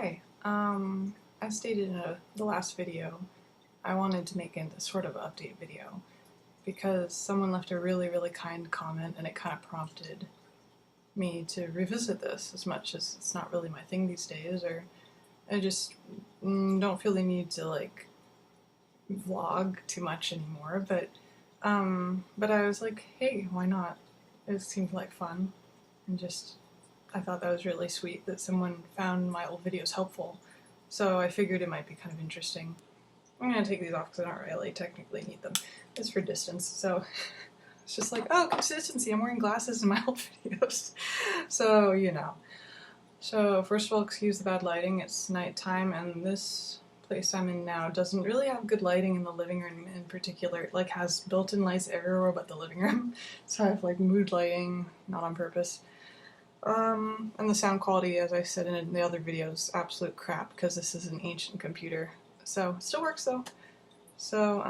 Hi. As stated in the last video, I wanted to make a sort of update video because someone left a really kind comment and it kind of prompted me to revisit this, as much as it's not really my thing these days, or I just don't feel the need to like vlog too much anymore, but I was like, hey, why not? It seemed like fun, and just I thought that was really sweet that someone found my old videos helpful, so I figured it might be kind of interesting. I'm gonna take these off because I don't really technically need them. It's for distance, so it's just like, oh, consistency, I'm wearing glasses in my old videos. So, you know. So, first of all, excuse the bad lighting, it's nighttime, and this place I'm in now doesn't really have good lighting in the living room in particular. It like has built-in lights everywhere but the living room, so I have like mood lighting, not on purpose. And the sound quality, as I said in the other videos, absolute crap because this is an ancient computer. So, it still works though. So,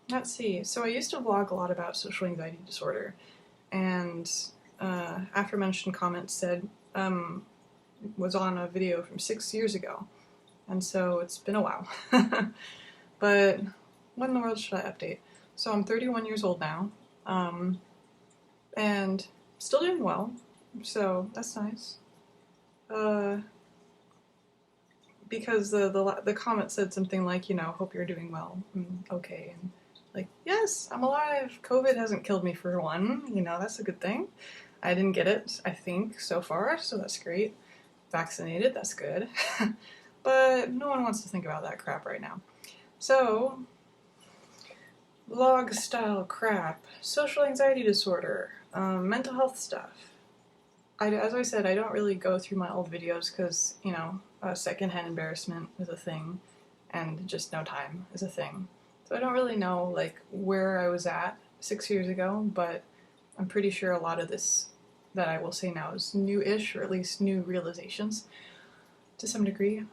let's see. So I used to vlog a lot about social anxiety disorder, and aforementioned comment said, was on a video from 6 years ago, and so it's been a while. But when in the world should I update? So I'm 31 years old now, and still doing well, so that's nice. Because the comment said something like, you know, hope you're doing well, okay, and like, yes, I'm alive, COVID hasn't killed me for one, you know, that's a good thing. I didn't get it, I think, so far, so that's great. Vaccinated, that's good. But no one wants to think about that crap right now. So, vlog style crap, social anxiety disorder, mental health stuff. As I said, I don't really go through my old videos because, you know, secondhand embarrassment is a thing, and just no time is a thing. So I don't really know, like, where I was at 6 years ago, but I'm pretty sure a lot of this that I will say now is new-ish, or at least new realizations to some degree.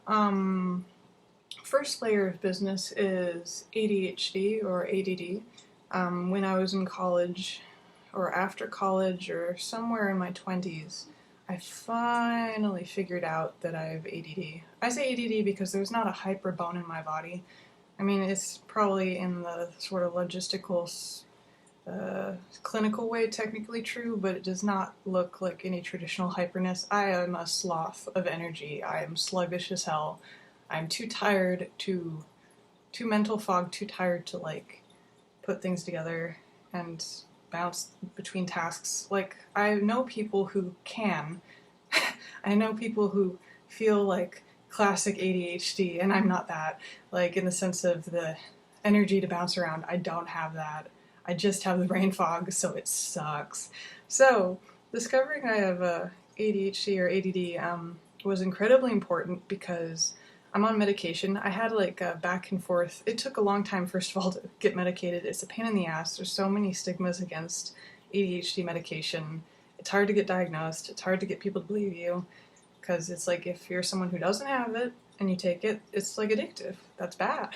First layer of business is ADHD or ADD. When I was in college, or after college, or somewhere in my 20s, I finally figured out that I have ADD. I say ADD because there's not a hyper bone in my body. I mean, it's probably in the sort of logistical, clinical way technically true, but it does not look like any traditional hyperness. I am a sloth of energy. I am sluggish as hell. I'm too tired to mental fog, too tired to like put things together and bounce between tasks. Like, I know people who can. I know people who feel like classic ADHD, and I'm not that. Like, in the sense of the energy to bounce around, I don't have that. I just have the brain fog, so it sucks. So, discovering I have ADHD or ADD was incredibly important because I'm on medication. I had like a back and forth. It took a long time, first of all, to get medicated. It's a pain in the ass. There's so many stigmas against ADHD medication. It's hard to get diagnosed. It's hard to get people to believe you, because it's like if you're someone who doesn't have it and you take it, it's like addictive. That's bad.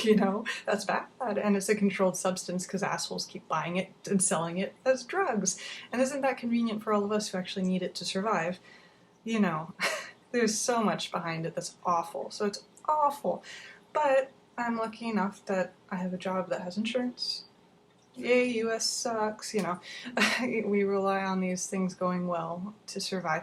You know, that's bad. And it's a controlled substance because assholes keep buying it and selling it as drugs. And isn't that convenient for all of us who actually need it to survive? You know. There's so much behind it that's awful. So it's awful. But I'm lucky enough that I have a job that has insurance. Yay, US sucks, you know. We rely on these things going well to survive.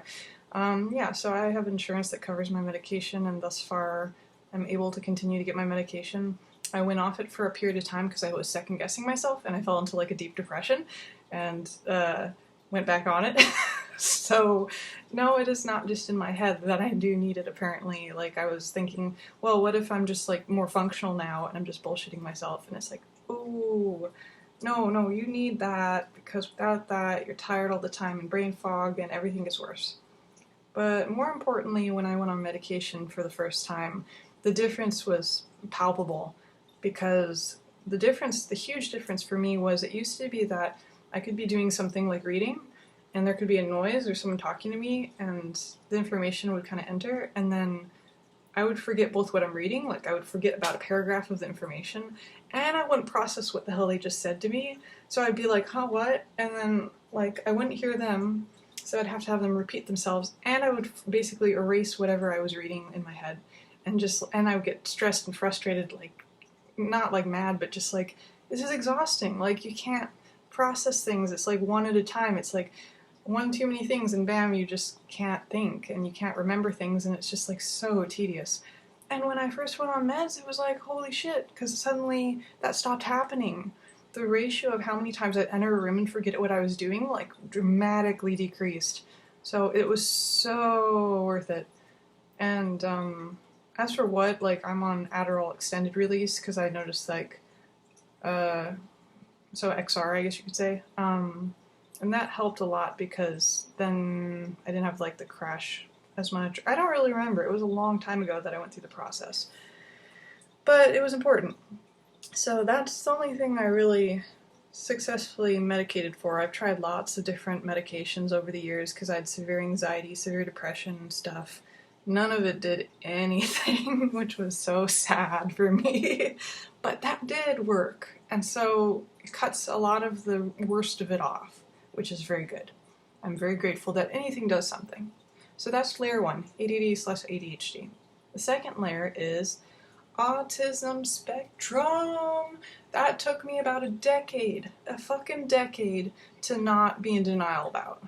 Yeah, so I have insurance that covers my medication, and thus far I'm able to continue to get my medication. I went off it for a period of time because I was second-guessing myself, and I fell into like a deep depression, and went back on it. So, no, it is not just in my head that I do need it, apparently. Like, I was thinking, well, what if I'm just, like, more functional now and I'm just bullshitting myself? And it's like, ooh, no, you need that, because without that, you're tired all the time and brain fog and everything gets worse. But more importantly, when I went on medication for the first time, the difference was palpable, because the huge difference for me was it used to be that I could be doing something like reading, and there could be a noise or someone talking to me, and the information would kind of enter, and then I would forget both what I'm reading, like I would forget about a paragraph of the information, and I wouldn't process what the hell they just said to me, so I'd be like, huh, what? And then, like, I wouldn't hear them So I'd have to have them repeat themselves, and I would basically erase whatever I was reading in my head, and I would get stressed and frustrated, like, not like mad, but just like, this is exhausting. Like, you can't process things. It's like one at a time. It's like one too many things, and bam, you just can't think, and you can't remember things, and it's just like so tedious. And when I first went on meds, it was like, holy shit, because suddenly that stopped happening. The ratio of how many times I'd enter a room and forget what I was doing, like, dramatically decreased. So it was so worth it. And as for what, like, I'm on Adderall extended release because I noticed, like, so XR, I guess you could say. And that helped a lot because then I didn't have, like, the crash as much. I don't really remember. It was a long time ago that I went through the process. But it was important. So that's the only thing I really successfully medicated for. I've tried lots of different medications over the years because I had severe anxiety, severe depression and stuff. None of it did anything, which was so sad for me. But that did work. And so it cuts a lot of the worst of it off, which is very good. I'm very grateful that anything does something. So that's layer 1, ADD/ADHD. The second layer is autism spectrum. That took me about a fucking decade, to not be in denial about.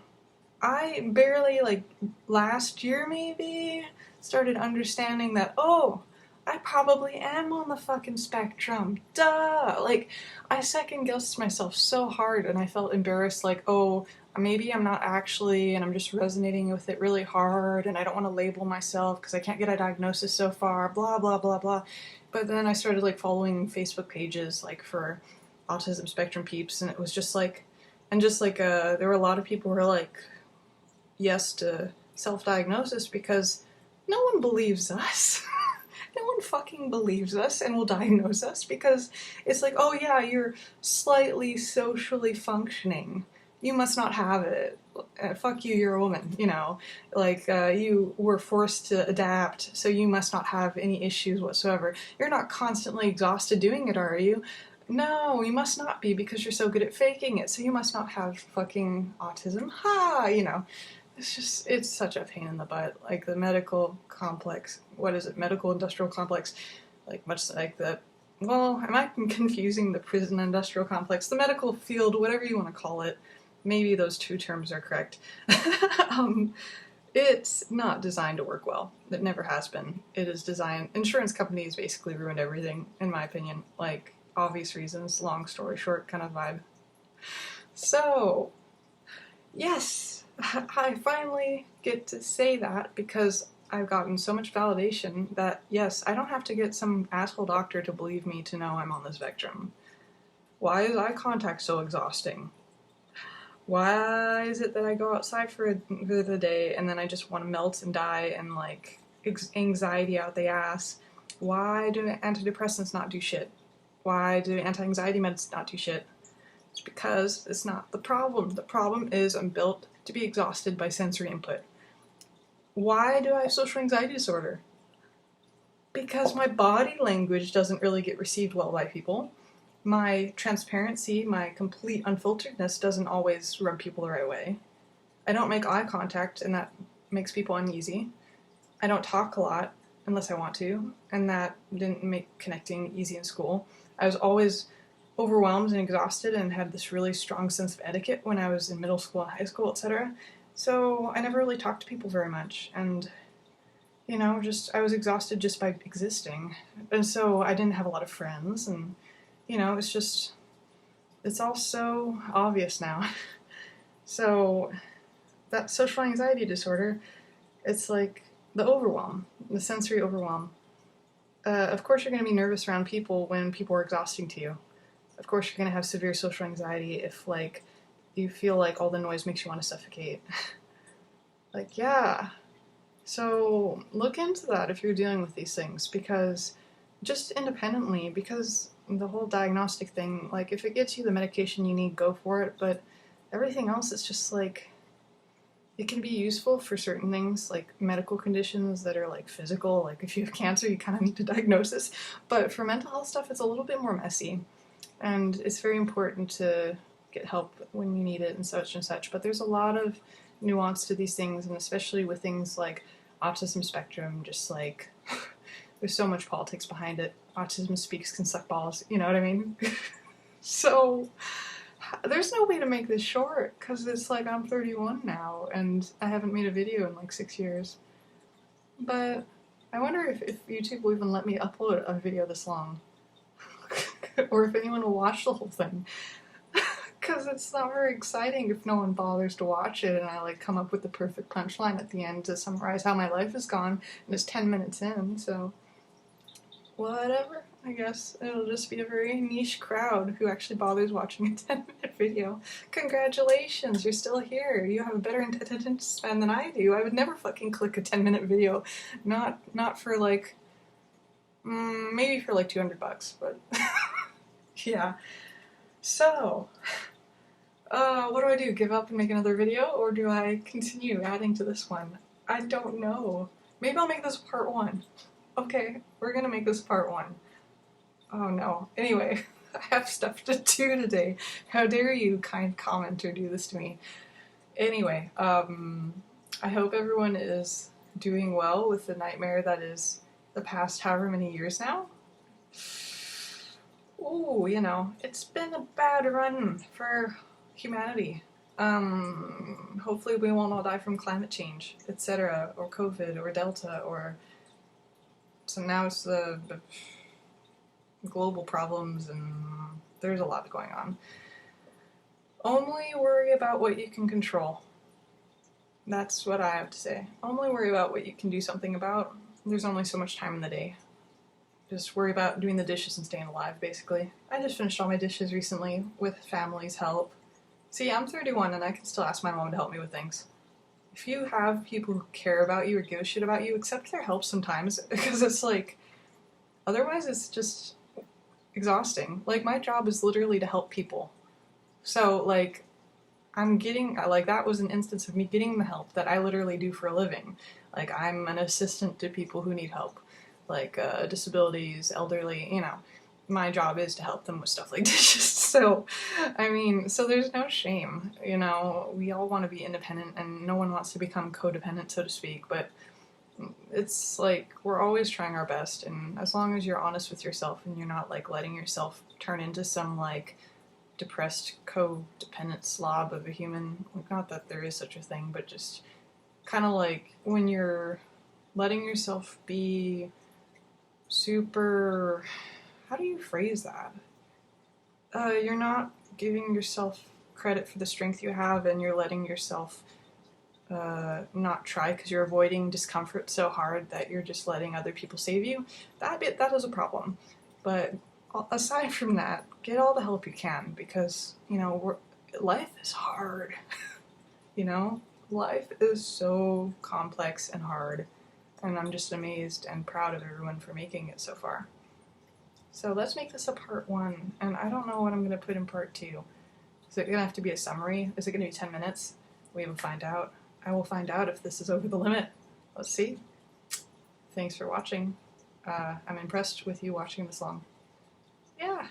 I barely, like, last year maybe, started understanding that, oh, I probably am on the fucking spectrum. Duh! Like, I second-guessed myself so hard, and I felt embarrassed, like, oh, maybe I'm not actually, and I'm just resonating with it really hard, and I don't want to label myself because I can't get a diagnosis so far, blah, blah, blah, blah. But then I started, like, following Facebook pages, like, for autism spectrum peeps, and it was just like, there were a lot of people who were like, yes to self-diagnosis because no one believes us. No one fucking believes us and will diagnose us because it's like, oh yeah, you're slightly socially functioning. You must not have it. Fuck you, you're a woman, you know. Like, you were forced to adapt, so you must not have any issues whatsoever. You're not constantly exhausted doing it, are you? No, you must not be because you're so good at faking it, so you must not have fucking autism. Ha! You know. It's such a pain in the butt. Like, the medical complex, what is it, medical industrial complex, like, much like that, well, am I confusing the prison industrial complex? The medical field, whatever you want to call it, maybe those two terms are correct. It's not designed to work well. It never has been. It is designed, insurance companies basically ruined everything, in my opinion, like, obvious reasons, long story short kind of vibe. So, yes, I finally get to say that because I've gotten so much validation that, yes, I don't have to get some asshole doctor to believe me to know I'm on the spectrum. Why is eye contact so exhausting? Why is it that I go outside for the day and then I just want to melt and die and, like, anxiety out the ass? Why do antidepressants not do shit? Why do anti-anxiety meds not do shit? It's because it's not the problem. The problem is I'm built to be exhausted by sensory input. Why do I have social anxiety disorder? Because my body language doesn't really get received well by people. My transparency, my complete unfilteredness doesn't always rub people the right way. I don't make eye contact, and that makes people uneasy. I don't talk a lot unless I want to, and that didn't make connecting easy in school. I was always overwhelmed and exhausted and had this really strong sense of etiquette when I was in middle school and high school, etc. So I never really talked to people very much, and, you know, I was exhausted just by existing. And so I didn't have a lot of friends, and, you know, it's all so obvious now. So that social anxiety disorder, it's like the overwhelm, the sensory overwhelm. Of course you're going to be nervous around people when people are exhausting to you. Of course you're going to have severe social anxiety if, like, you feel like all the noise makes you want to suffocate. Like, yeah. So look into that if you're dealing with these things, because just independently, because the whole diagnostic thing, like, if it gets you the medication you need, go for it, but everything else is just, like, it can be useful for certain things, like medical conditions that are, like, physical, like if you have cancer, you kind of need a diagnosis, but for mental health stuff, it's a little bit more messy. And it's very important to get help when you need it and such, but there's a lot of nuance to these things, and especially with things like autism spectrum, just like there's so much politics behind it. Autism speaks can suck balls, you know what I mean? So there's no way to make this short, because it's like I'm 31 now and I haven't made a video in like 6 years. But I wonder if YouTube will even let me upload a video this long. Or if anyone will watch the whole thing. Because it's not very exciting if no one bothers to watch it and I like come up with the perfect punchline at the end to summarize how my life has gone, and it's 10 minutes in, so whatever. I guess it'll just be a very niche crowd who actually bothers watching a 10-minute video. Congratulations, you're still here. You have a better attention span than I do. I would never fucking click a 10-minute video. Not for like, maybe for like $200, but yeah. So, what do? Give up and make another video, or do I continue adding to this one? I don't know. Maybe I'll make this part 1. Okay, we're gonna make this part 1. Oh no. Anyway, I have stuff to do today. How dare you, kind commenter, do this to me. Anyway, I hope everyone is doing well with the nightmare that is the past however many years now. Ooh, you know, it's been a bad run for humanity. Hopefully we won't all die from climate change, etc., or COVID, or Delta, or... So now it's the global problems, and there's a lot going on. Only worry about what you can control. That's what I have to say. Only worry about what you can do something about. There's only so much time in the day. Just worry about doing the dishes and staying alive, basically. I just finished all my dishes recently with family's help. See, I'm 31 and I can still ask my mom to help me with things. If you have people who care about you or give a shit about you, accept their help sometimes, because it's like, otherwise it's just exhausting. Like, my job is literally to help people. So, like, that was an instance of me getting the help that I literally do for a living. Like, I'm an assistant to people who need help. Like, disabilities, elderly, you know. My job is to help them with stuff like dishes. So, I mean, so there's no shame, you know. We all want to be independent, and no one wants to become codependent, so to speak, but it's like, we're always trying our best, and as long as you're honest with yourself and you're not, like, letting yourself turn into some, like, depressed, codependent slob of a human, not that there is such a thing, but just kind of like when you're letting yourself be super... How do you phrase that? You're not giving yourself credit for the strength you have, and you're letting yourself not try because you're avoiding discomfort so hard that you're just letting other people save you. That is a problem. But aside from that, get all the help you can, because, you know, life is hard. You know? Life is so complex and hard, and I'm just amazed and proud of everyone for making it so far. So let's make this a part 1, and I don't know what I'm going to put in part 2. Is it going to have to be a summary? Is it going to be 10 minutes? We will find out. I will find out if this is over the limit. Let's see. Thanks for watching. I'm impressed with you watching this long. Yeah.